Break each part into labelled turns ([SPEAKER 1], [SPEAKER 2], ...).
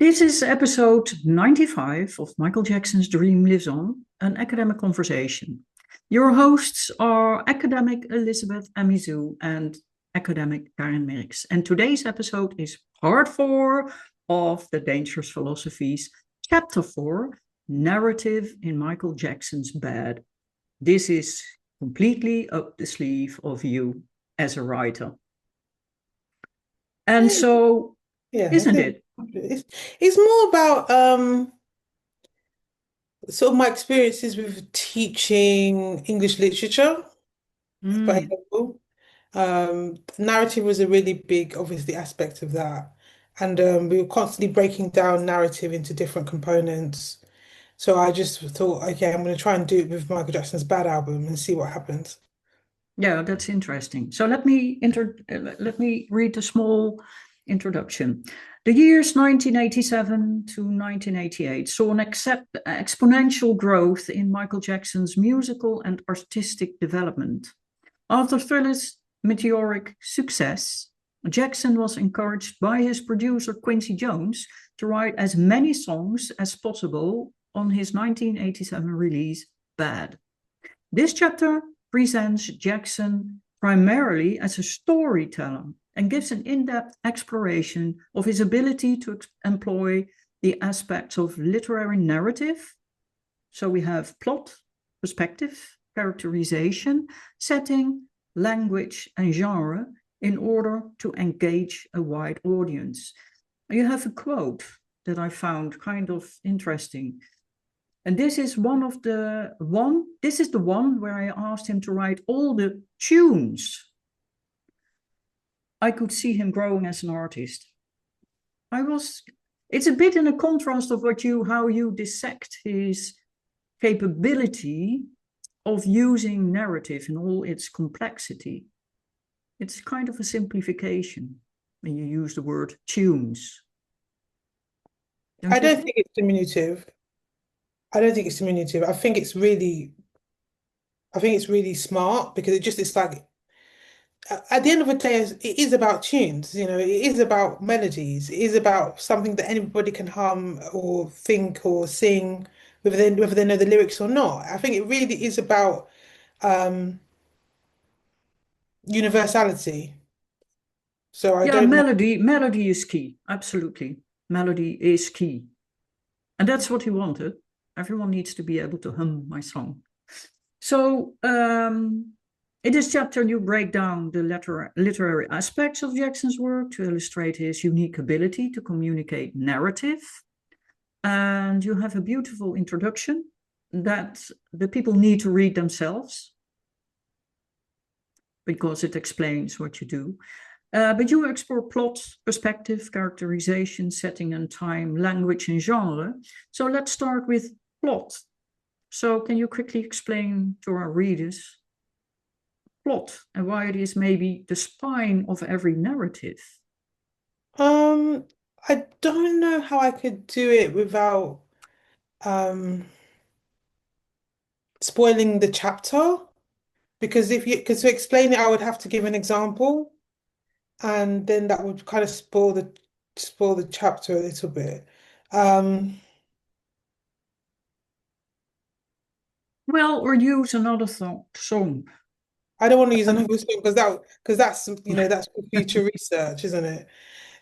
[SPEAKER 1] This is episode 95 of Michael Jackson's Dream Lives On, an academic conversation. Your hosts are academic Elizabeth Amizu and academic Karin Merks. And today's episode is part 4 of the Dangerous Philosophies, chapter 4, Narrative in Michael Jackson's Bed. This is completely up the sleeve of you as a writer. And so,
[SPEAKER 2] Yeah,
[SPEAKER 1] isn't it?
[SPEAKER 2] it's, it's more about sort of my experiences with teaching English literature for A
[SPEAKER 1] Mm.
[SPEAKER 2] level. Narrative was a really big, obviously, aspect of that. And we were constantly breaking down narrative into different components. So I just thought, okay, I'm going to try and do it with Michael Jackson's Bad album and see what happens.
[SPEAKER 1] Yeah, that's interesting. So let me read a small introduction. The years 1987 to 1988 saw an exponential growth in Michael Jackson's musical and artistic development. After Thriller's meteoric success, Jackson was encouraged by his producer Quincy Jones to write as many songs as possible on his 1987 release, Bad. This chapter presents Jackson primarily as a storyteller and gives an in-depth exploration of his ability to employ the aspects of literary narrative. So we have plot, perspective, characterization, setting, language, and genre in order to engage a wide audience. You have a quote that I found kind of interesting. And this is the one where I asked him to write all the tunes. I could see him growing as an artist. I was it's a bit in a contrast of how you dissect his capability of using narrative in all its complexity. It's kind of a simplification when you use the word tunes,
[SPEAKER 2] I
[SPEAKER 1] don't you
[SPEAKER 2] don't
[SPEAKER 1] think?
[SPEAKER 2] think it's diminutive. I don't think it's diminutive. I think it's really smart because it's like at the end of the day, it is about tunes, it is about melodies, it is about something that anybody can hum or think or sing, whether they know the lyrics or not. I think it really is about um, universality. So I
[SPEAKER 1] Yeah,
[SPEAKER 2] don't know.
[SPEAKER 1] melody is key. Absolutely. Melody is key. And that's what he wanted. Everyone needs to be able to hum my song. So, in this chapter, you break down the literary aspects of Jackson's work to illustrate his unique ability to communicate narrative. And you have a beautiful introduction that the people need to read themselves because it explains what you do. But you explore plot, perspective, characterization, setting and time, language, and genre. So let's start with plot. So, can you quickly explain to our readers plot and why it is maybe the spine of every narrative?
[SPEAKER 2] Um, I don't know how I could do it without um spoiling the chapter because to explain it, I would have to give an example, and then that would kind of spoil the chapter a little bit. Um,
[SPEAKER 1] Well, or use another song.
[SPEAKER 2] I don't want to use
[SPEAKER 1] Um,
[SPEAKER 2] another song because that's for future research, isn't it?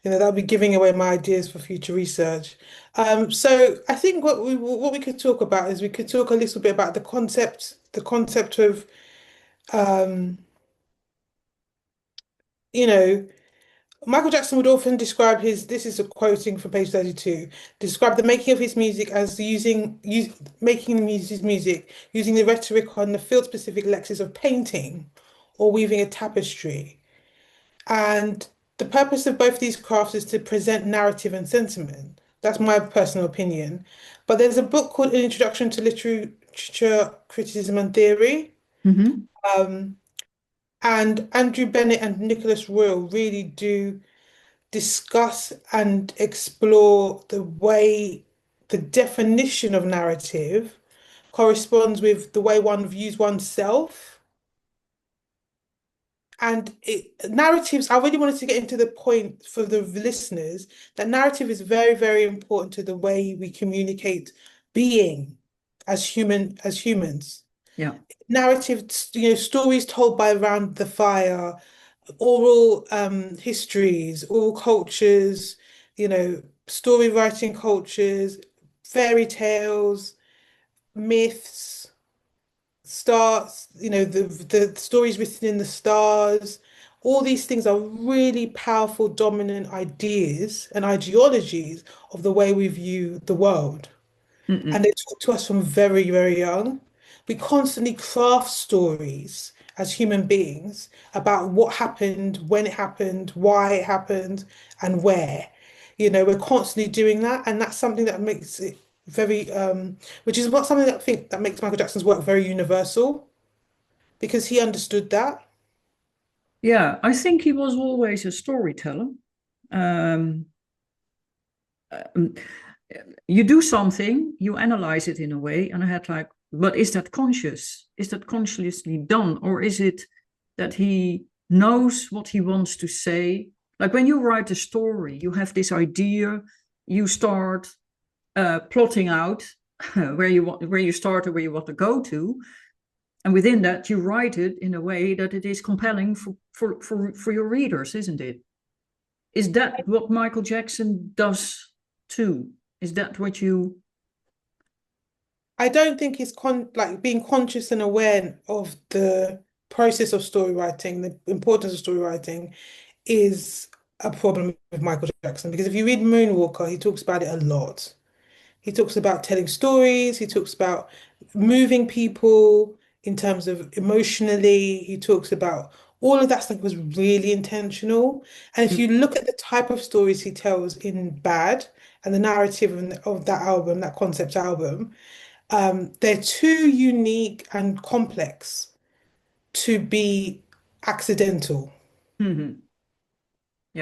[SPEAKER 2] That'll be giving away my ideas for future research. So I think what we could talk about is we could talk a little bit about the concept of um, you know, Michael Jackson would often describe this is a quoting from page 32, describe the making of his music as making his music using the rhetoric on the field-specific lexis of painting or weaving a tapestry. And the purpose of both these crafts is to present narrative and sentiment. That's my personal opinion. But there's a book called An Introduction to Literature, Criticism and Theory.
[SPEAKER 1] mhm.
[SPEAKER 2] Um, and Andrew Bennett and Nicholas Royal really do discuss and explore the way the definition of narrative corresponds with the way one views oneself. And narratives, I really wanted to get into the point for the listeners that narrative is very, very important to the way we communicate being as humans.
[SPEAKER 1] Yeah.
[SPEAKER 2] Narrative, stories told by around the fire, oral histories, oral cultures, story writing cultures, fairy tales, myths, stars, the stories written in the stars. All these things are really powerful, dominant ideas and ideologies of the way we view the world. And
[SPEAKER 1] Mm-mm.
[SPEAKER 2] they talk to us from very, very young. We constantly craft stories as human beings about what happened, when it happened, why it happened, and where. We're constantly doing that, and that's something that makes it very, which is what something that I think that makes Michael Jackson's work very universal because he understood that.
[SPEAKER 1] Yeah, I think he was always a storyteller. Um, um, you do something, you analyze it in a way, and I had like, but is that conscious? Is that consciously done? Or is it that he knows what he wants to say? Like when you write a story, you have this idea, you start plotting out where you start or where you want to go to. And within that, you write it in a way that it is compelling for your readers, isn't it? Is that what Michael Jackson does too? Is that what you?
[SPEAKER 2] I don't think it's like being conscious and aware of the process of story writing, the importance of story writing is a problem with Michael Jackson because if you read Moonwalker, he talks about it a lot. He talks about telling stories, he talks about moving people in terms of emotionally, he talks about all of that stuff was really intentional. And if you look at the type of stories he tells in Bad and the narrative of that album, that concept album, they're too unique and complex to be accidental.
[SPEAKER 1] Mhm.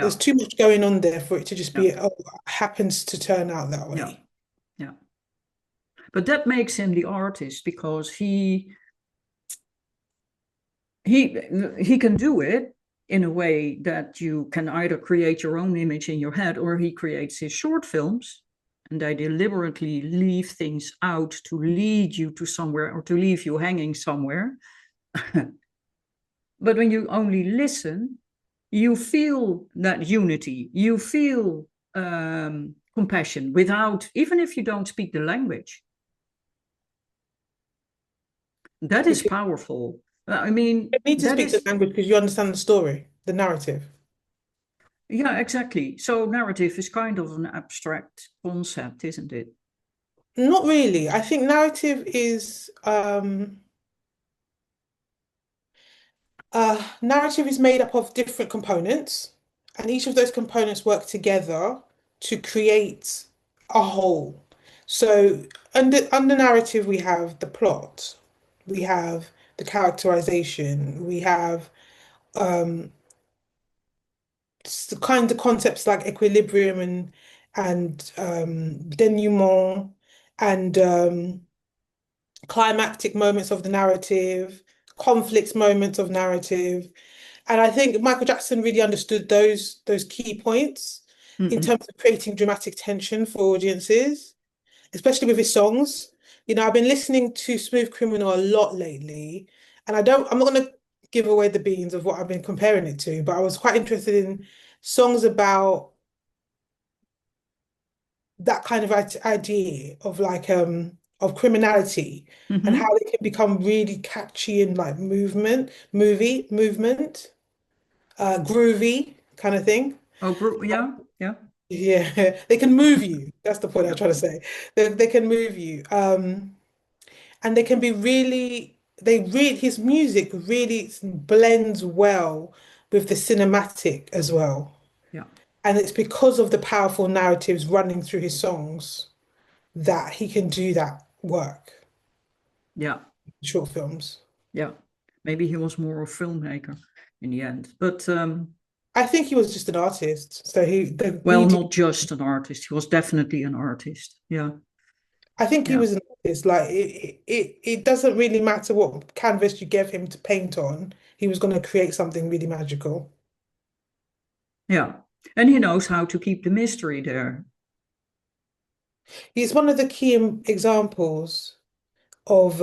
[SPEAKER 2] There's
[SPEAKER 1] Yeah,
[SPEAKER 2] too much going on there for it to just
[SPEAKER 1] yeah,
[SPEAKER 2] be, oh, happens to turn out that
[SPEAKER 1] yeah,
[SPEAKER 2] way.
[SPEAKER 1] yeah. But that makes him the artist because he he can do it in a way that you can either create your own image in your head or he creates his short films and they deliberately leave things out to lead you to somewhere or to leave you hanging somewhere. But when you only listen, you feel that unity, you feel compassion without, even if you don't speak the language. That is
[SPEAKER 2] Because
[SPEAKER 1] powerful. I mean,
[SPEAKER 2] you need to
[SPEAKER 1] that
[SPEAKER 2] speak the
[SPEAKER 1] is,
[SPEAKER 2] language because you understand the story, the narrative.
[SPEAKER 1] yeah, exactly. So narrative is kind of an abstract concept, isn't it?
[SPEAKER 2] Not really. I think narrative is narrative is made up of different components, and each of those components work together to create a whole. So under narrative, we have the plot, we have the characterization, we have the kind of concepts like equilibrium and denouement and climactic moments of the narrative, conflict moments of narrative. And I think Michael Jackson really understood those key points in
[SPEAKER 1] Mm-mm.
[SPEAKER 2] terms of creating dramatic tension for audiences, especially with his songs. I've been listening to Smooth Criminal a lot lately, and I'm not gonna give away the beans of what I've been comparing it to, but I was quite interested in songs about that kind of idea of like of criminality and how
[SPEAKER 1] Mm-hmm.
[SPEAKER 2] they can become really catchy and like movement, groovy kind of thing.
[SPEAKER 1] Oh, yeah, yeah,
[SPEAKER 2] Yeah, they can move you. That's the point I'm
[SPEAKER 1] yeah,
[SPEAKER 2] trying to say. They can move you. And they can be really, his music really blends well with the cinematic as well.
[SPEAKER 1] yeah,
[SPEAKER 2] And it's because of the powerful narratives running through his songs that he can do that work,
[SPEAKER 1] yeah,
[SPEAKER 2] short films.
[SPEAKER 1] yeah. Maybe he was more a filmmaker in the end, but
[SPEAKER 2] I think he was just an artist. So he the
[SPEAKER 1] well,
[SPEAKER 2] medium
[SPEAKER 1] not just an artist. He was definitely an artist. Yeah.
[SPEAKER 2] I think he
[SPEAKER 1] Yeah,
[SPEAKER 2] was an artist. Like it doesn't really matter what canvas you gave him to paint on. He was going to create something really magical.
[SPEAKER 1] yeah. And he knows how to keep the mystery there.
[SPEAKER 2] He's one of the key examples of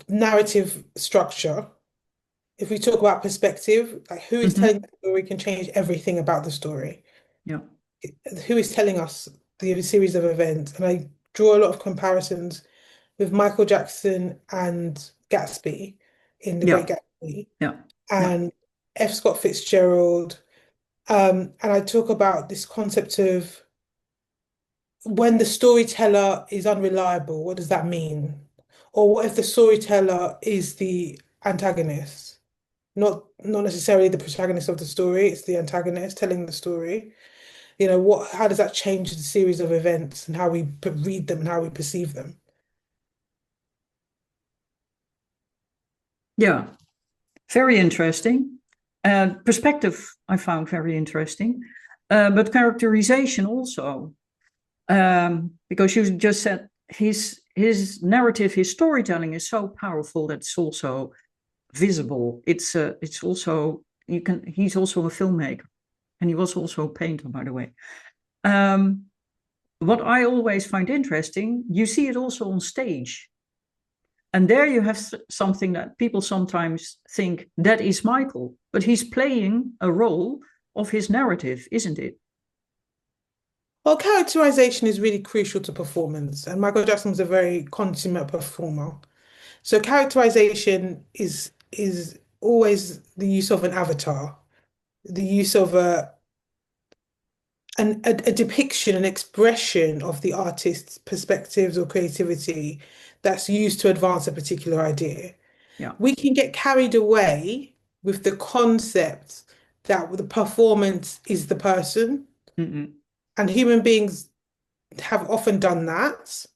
[SPEAKER 2] narrative structure. If we talk about perspective, like who is telling
[SPEAKER 1] Hmm.
[SPEAKER 2] the story can change everything about the story.
[SPEAKER 1] Yeah,
[SPEAKER 2] Who is telling us the series of events? And I draw a lot of comparisons with Michael Jackson and Gatsby in The Great
[SPEAKER 1] yeah,
[SPEAKER 2] Gatsby
[SPEAKER 1] yeah, yeah,
[SPEAKER 2] and F. Scott Fitzgerald. And I talk about this concept of when the storyteller is unreliable, what does that mean? Or what if the storyteller is the antagonist? Not necessarily the protagonist of the story, it's the antagonist telling the story. How does that change the series of events and how we read them and how we perceive them?
[SPEAKER 1] yeah. Very interesting. Perspective I found very interesting, but characterization also, because you just said his narrative, his storytelling is so powerful that it's also visible. It's also you can. He's also a filmmaker, and he was also a painter, by the way. Um, what I always find interesting, you see it also on stage. And there you have something that people sometimes think that is Michael, but he's playing a role of his narrative, isn't it?
[SPEAKER 2] Well, characterization is really crucial to performance, and Michael Jackson was a very consummate performer. So characterization is always the use of an avatar, the use of a depiction, an expression of the artist's perspectives or creativity that's used to advance a particular idea.
[SPEAKER 1] Yeah.
[SPEAKER 2] We can get carried away with the concept that the performance is the person,
[SPEAKER 1] Mm-mm.
[SPEAKER 2] and human beings have often done that.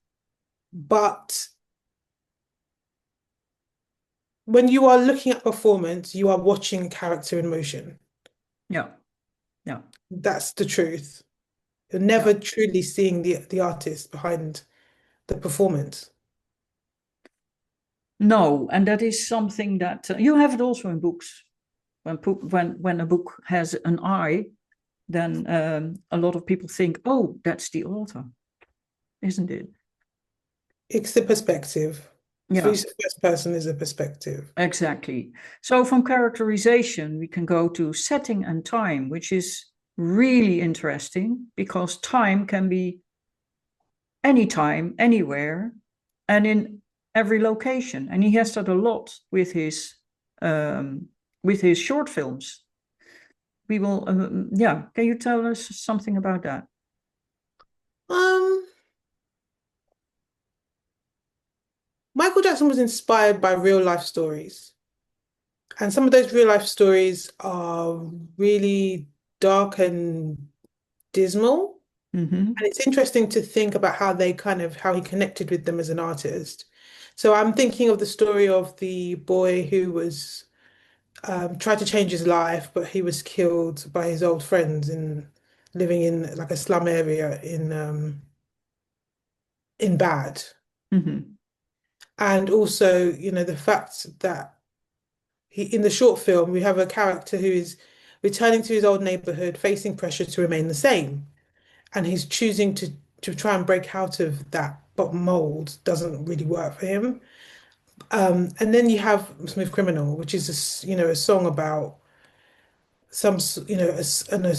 [SPEAKER 2] But when you are looking at performance, you are watching a character in motion.
[SPEAKER 1] Yeah. Yeah.
[SPEAKER 2] That's the truth. You're
[SPEAKER 1] Yeah.
[SPEAKER 2] never truly seeing the artist behind the performance.
[SPEAKER 1] No, and that is something that you have it also in books. When a book has an eye, then a lot of people think, oh, that's the author, isn't it?
[SPEAKER 2] It's the perspective. For
[SPEAKER 1] Yeah,
[SPEAKER 2] each first person is a perspective.
[SPEAKER 1] exactly. So from characterization, we can go to setting and time, which is really interesting because time can be anytime, anywhere, and in every location. And he has that a lot um, with his short films. We will, yeah. Can you tell us something about that?
[SPEAKER 2] Um, Michael Jackson was inspired by real life stories. And some of those real life stories are really dark and dismal.
[SPEAKER 1] Mm-hmm.
[SPEAKER 2] And it's interesting to think about how he connected with them as an artist. So I'm thinking of the story of the boy who was tried to change his life, but he was killed by his old friends in living in like a slum area in Bad.
[SPEAKER 1] Mm-hmm.
[SPEAKER 2] And also, the fact that in the short film, we have a character who is returning to his old neighborhood, facing pressure to remain the same. And he's choosing to try and break out of that, but mold doesn't really work for him. And then you have Smooth Criminal, which is a song about some an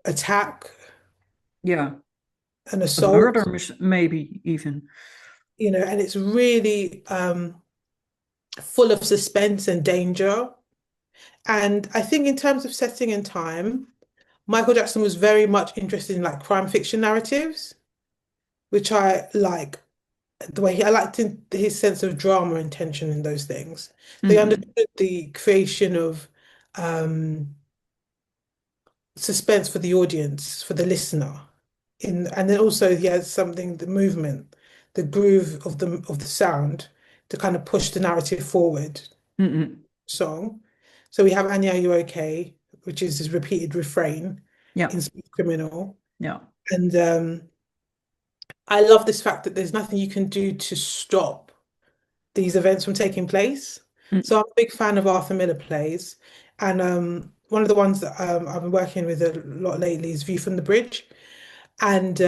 [SPEAKER 2] attack,
[SPEAKER 1] Yeah,
[SPEAKER 2] an
[SPEAKER 1] a murder,
[SPEAKER 2] assault,
[SPEAKER 1] maybe even.
[SPEAKER 2] and it's really full of suspense and danger. And I think in terms of setting and time, Michael Jackson was very much interested in like crime fiction narratives, which I like the way I liked his sense of drama and tension in those things. They
[SPEAKER 1] Mm-hmm.
[SPEAKER 2] understood the creation of um, suspense for the audience, for the listener. And then also he has something, the movement, the groove of the sound to kind of push the narrative forward
[SPEAKER 1] Mm-hmm.
[SPEAKER 2] song. So we have Anya, Are You Okay, which is his repeated refrain
[SPEAKER 1] Yeah,
[SPEAKER 2] in Smooth Criminal.
[SPEAKER 1] yeah.
[SPEAKER 2] And I love this fact that there's nothing you can do to stop these events from taking place.
[SPEAKER 1] Mm,
[SPEAKER 2] So I'm a big fan of Arthur Miller plays, and one of the ones that I've been working with a lot lately is View from the Bridge, and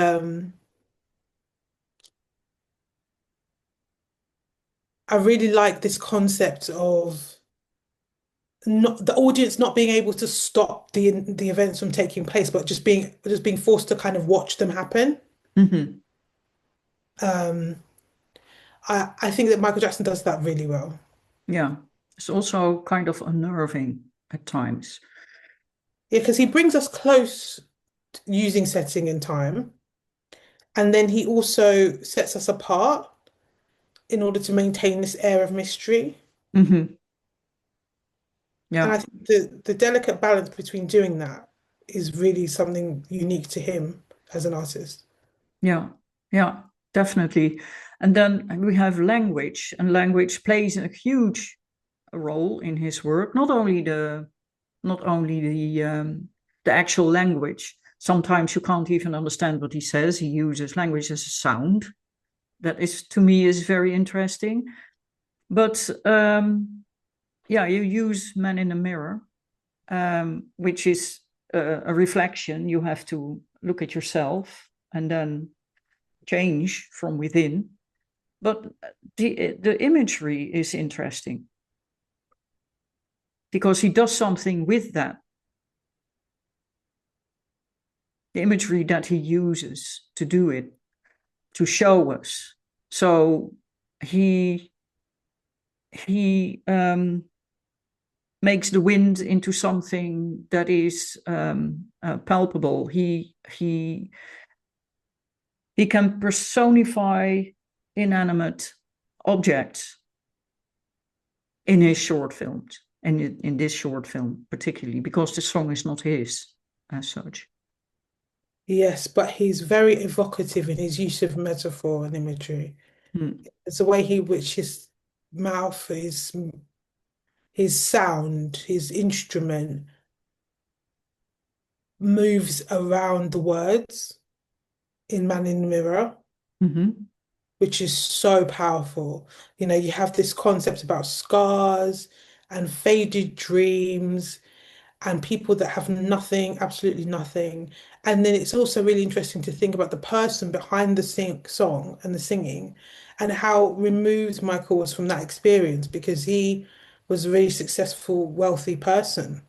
[SPEAKER 2] I really like this concept of not the audience not being able to stop the events from taking place, but just being forced to kind of watch them happen.
[SPEAKER 1] mhm.
[SPEAKER 2] Um, I think that Michael Jackson does that really well.
[SPEAKER 1] Yeah, it's also kind of unnerving at times.
[SPEAKER 2] Yeah, because he brings us close using setting and time, and then he also sets us apart in order to maintain this air of mystery.
[SPEAKER 1] Hmm.
[SPEAKER 2] And
[SPEAKER 1] Yeah,
[SPEAKER 2] I think the delicate balance between doing that is really something unique to him as an artist.
[SPEAKER 1] yeah, yeah, definitely. And then we have language, and language plays a huge role in his work. Not only the actual language. Sometimes you can't even understand what he says. He uses language as a sound. That is, to me, is very interesting. But yeah, you use Man in the Mirror, which is a reflection. You have to look at yourself and then change from within. But the imagery is interesting because he does something with that. The imagery that he uses to do it, to show us. So he he makes the wind into something that is palpable. He can personify inanimate objects in his short films, and in this short film particularly, because the song is not his as such.
[SPEAKER 2] Yes, but he's very evocative in his use of metaphor and imagery.
[SPEAKER 1] Mm.
[SPEAKER 2] It's the way he which his mouth, his sound, his instrument moves around the words in Man in the Mirror,
[SPEAKER 1] Mm-hmm.
[SPEAKER 2] which is so powerful. You know, you have this concept about scars and faded dreams and people that have nothing, absolutely nothing. And then it's also really interesting to think about the person behind the song and the singing and how removed Michael was from that experience because he was a really successful, wealthy person.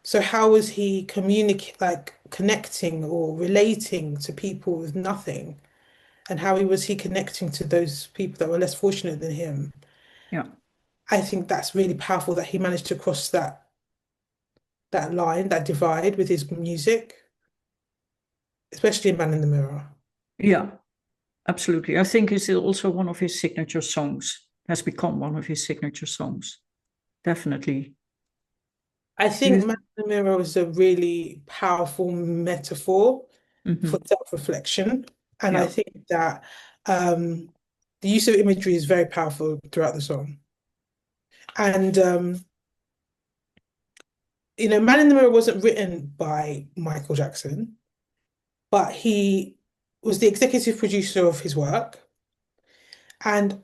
[SPEAKER 2] So how was he connecting or relating to people with nothing? And how was he connecting to those people that were less fortunate than him?
[SPEAKER 1] Yeah,
[SPEAKER 2] I think that's really powerful that he managed to cross that line, that divide with his music, especially in Man in the Mirror.
[SPEAKER 1] yeah, absolutely. I think it's also one of his signature songs. Has become one of his signature songs. Definitely.
[SPEAKER 2] I
[SPEAKER 1] Do
[SPEAKER 2] think
[SPEAKER 1] you?
[SPEAKER 2] Man in the Mirror is a really powerful metaphor for
[SPEAKER 1] Mhm.
[SPEAKER 2] self-reflection. And I
[SPEAKER 1] Yeah.
[SPEAKER 2] think that the use of imagery is very powerful throughout the song. And Man in the Mirror wasn't written by Michael Jackson, but he was the executive producer of his work. And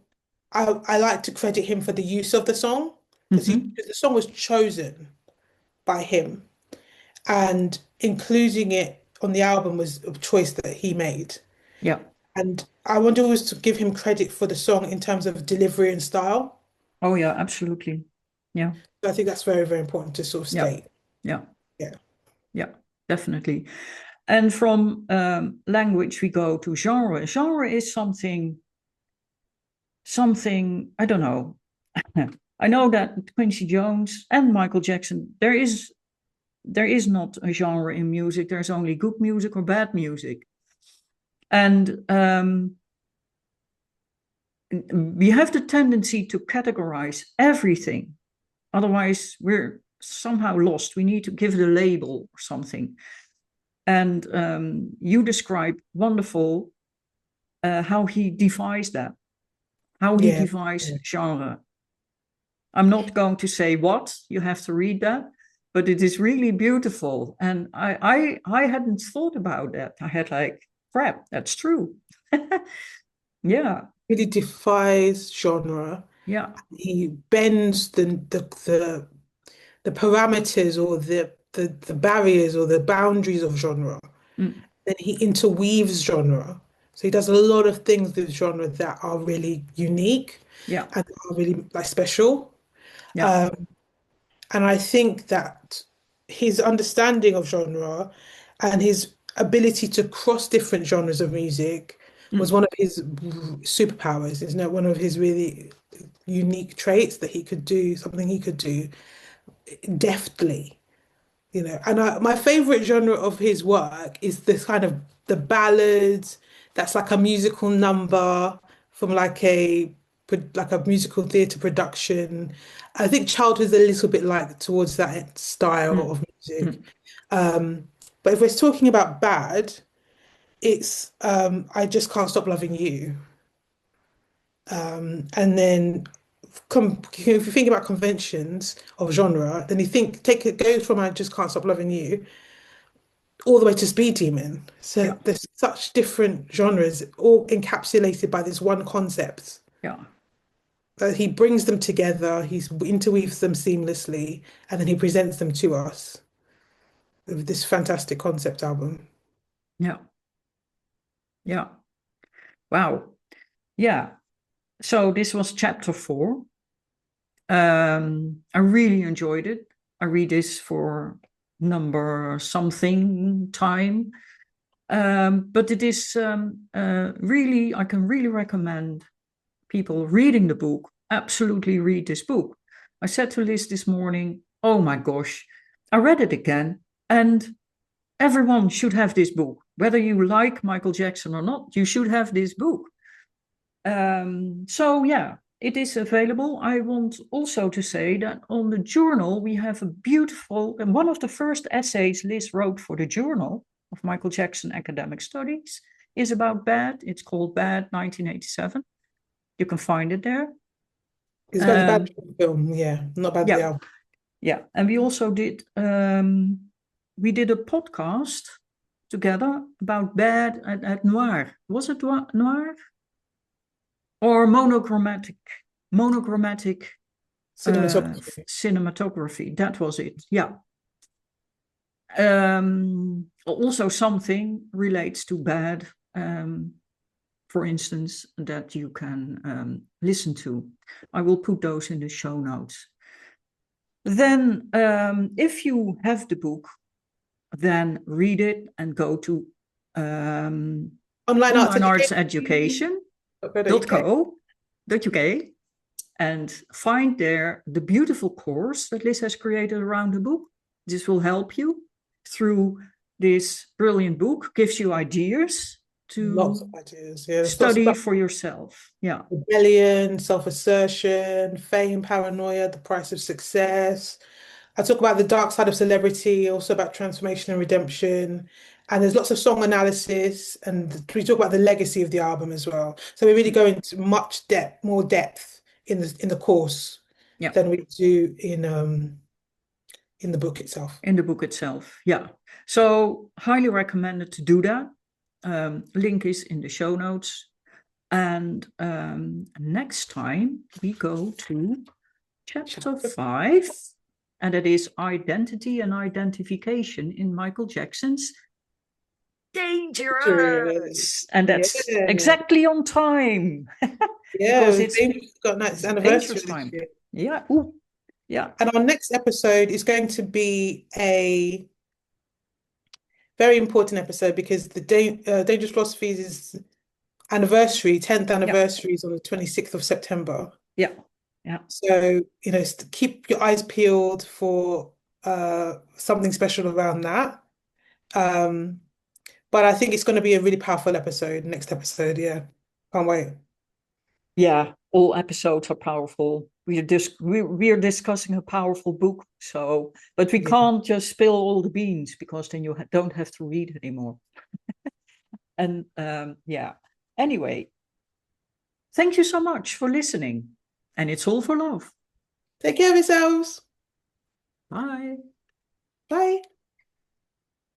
[SPEAKER 2] I like to credit him for the use of the song because
[SPEAKER 1] Hmm.
[SPEAKER 2] the song was chosen by him, and including it on the album was a choice that he made.
[SPEAKER 1] Yeah.
[SPEAKER 2] And I want to always to give him credit for the song in terms of delivery and style.
[SPEAKER 1] Oh yeah, absolutely. Yeah.
[SPEAKER 2] So I think that's very, very important to sort of
[SPEAKER 1] Yeah.
[SPEAKER 2] state.
[SPEAKER 1] Yeah.
[SPEAKER 2] Yeah.
[SPEAKER 1] Yeah. Definitely. And from language, we go to genre. Genre is something I don't know. I know that Quincy Jones and Michael Jackson, there is not a genre in music. There's only good music or bad music, and we have the tendency to categorize everything. Otherwise, we're somehow lost. We need to give it a label or something. And you describe wonderful how he devised that, how he
[SPEAKER 2] Yeah.
[SPEAKER 1] devised
[SPEAKER 2] Yeah.
[SPEAKER 1] genre. I'm not going to say what, you have to read that, but it is really beautiful. And I hadn't thought about that. I had like crap, that's true. Yeah,
[SPEAKER 2] Really defies genre.
[SPEAKER 1] yeah,
[SPEAKER 2] He bends the parameters or the barriers or the boundaries of genre.
[SPEAKER 1] mm,
[SPEAKER 2] Then he interweaves genre. So he does a lot of things with genre that are really unique
[SPEAKER 1] yeah,
[SPEAKER 2] and are really like special.
[SPEAKER 1] yeah,
[SPEAKER 2] Um, and I think that his understanding of genre and his ability to cross different genres of music was
[SPEAKER 1] mm,
[SPEAKER 2] one of his superpowers, isn't it? One of his really unique traits that he could do something he could do deftly, you know. And my favorite genre of his work is this kind of the ballads that's like a musical number from like a musical theatre production. I think Childhood is a little bit like towards that style
[SPEAKER 1] mm,
[SPEAKER 2] of music.
[SPEAKER 1] mm,
[SPEAKER 2] Um, but if we're talking about bad, it's I Just Can't Stop Loving You. And then if you think about conventions of genre, then you think take it goes from I Just Can't Stop Loving You all the way to Speed Demon. So
[SPEAKER 1] yeah,
[SPEAKER 2] there's such different genres, all encapsulated by this one concept.
[SPEAKER 1] yeah,
[SPEAKER 2] He brings them together, he interweaves them seamlessly, and then he presents them to us with this fantastic concept album.
[SPEAKER 1] yeah, yeah. Wow. Yeah. So this was chapter 4. I really enjoyed it. I read this for number something time. But it is really, I can really recommend people reading the book. Absolutely read this book. I said to Liz this morning, oh my gosh, I read it again, and everyone should have this book. Whether you like Michael Jackson or not, you should have this book. So yeah, it is available. I want also to say that on the journal, we have a beautiful, and one of the first essays Liz wrote for the journal of Michael Jackson Academic Studies is about Bad. It's called Bad 1987. You can find it there.
[SPEAKER 2] It's about the bad
[SPEAKER 1] Um,
[SPEAKER 2] film, yeah, not about the
[SPEAKER 1] yeah,
[SPEAKER 2] album.
[SPEAKER 1] yeah. And we also did, we did a podcast together about Bad at Noir. Was it Noir? Or monochromatic
[SPEAKER 2] Cinematography.
[SPEAKER 1] cinematography. That was it. Yeah. Also, something relates to Bad, for instance, that you can listen to. I will put those in the show notes. Then, if you have the book, then read it and go to
[SPEAKER 2] Online Arts Education. .co.uk.
[SPEAKER 1] onlineartseducation.co.uk and find there the beautiful course that Liz has created around the book. This will help you through this brilliant book, gives you ideas
[SPEAKER 2] Lots
[SPEAKER 1] to
[SPEAKER 2] of ideas. Yeah, there's lots
[SPEAKER 1] study
[SPEAKER 2] about
[SPEAKER 1] for yourself. Yeah,
[SPEAKER 2] rebellion, self-assertion, fame, paranoia, the price of success. I talk about the dark side of celebrity, also about transformation and redemption. And there's lots of song analysis, and we talk about the legacy of the album as well. So we really go into much depth, more depth in the course
[SPEAKER 1] yeah,
[SPEAKER 2] than we do in the book itself.
[SPEAKER 1] in the book itself. Yeah. So highly recommended to do that. Link is in the show notes. And next time we go to chapter 5, and that is identity and identification in Michael Jackson's Dangerous. And that's
[SPEAKER 2] Yeah,
[SPEAKER 1] exactly on time
[SPEAKER 2] yeah,
[SPEAKER 1] because it's
[SPEAKER 2] Dangerous got its anniversary
[SPEAKER 1] dangerous
[SPEAKER 2] this
[SPEAKER 1] time.
[SPEAKER 2] year.
[SPEAKER 1] Yeah. Ooh, yeah.
[SPEAKER 2] And our next episode is going to be a very important episode because the Dangerous Philosophies is anniversary, 10th
[SPEAKER 1] Yeah.
[SPEAKER 2] anniversary is on the 26th of September.
[SPEAKER 1] Yeah. Yeah.
[SPEAKER 2] So, you know, keep your eyes peeled for something special around that. Um, but I think it's going to be a really powerful episode, next episode. Yeah. Can't wait.
[SPEAKER 1] Yeah. All episodes are powerful. We are discussing a powerful book. So, but we
[SPEAKER 2] Yeah.
[SPEAKER 1] can't just spill all the beans because then you don't have to read anymore. And yeah. Anyway, thank you so much for listening. And it's all for love.
[SPEAKER 2] Take care of yourselves.
[SPEAKER 1] Bye.
[SPEAKER 2] Bye.